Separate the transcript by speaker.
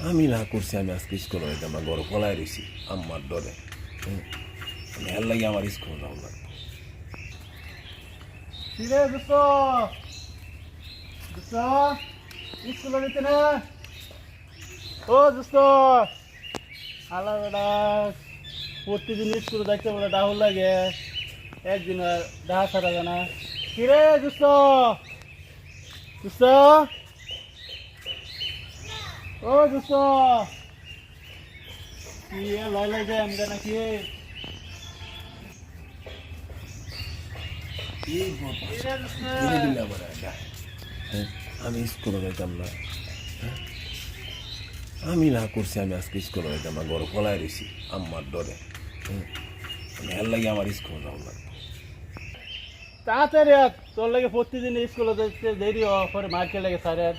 Speaker 1: আমি না করছি, আমি আজকে স্কুলে যাইতাম না, ঘরে পলায় রয়েছি আম্মার ডরে। হেল লাগে আমার স্কুলে যাওয়া লাগবে।
Speaker 2: কিরে দোস্ত, দোস্ত স্কুলে যেতে না? ও দোস্ত, আলা বেটা প্রতিদিন স্কুলে যাইতে বলে ডাহুল লাগে, একদিন ডাহা ছাড়া যায় না। কিরে দোস্ত, দোস্ত, ও দোস্ত, কি লয় লাগে আমি নাকি? কিরে দোস্ত,
Speaker 1: আমি স্কুলে যাইতাম না। আমি না করছি, আমি আজকে স্কুলে যাইতাম না, ঘরে পলায় রয়েছি আম্মার ডরে। হেল লাগে আমার স্কুলে যাওয়া লাগবে।
Speaker 2: তাড়াতাড়ি আয়, তোর লাগে প্রতিদিন স্কুলে যাইতে দেরি হয়, পরে মার্কেট লাগে স্যারের।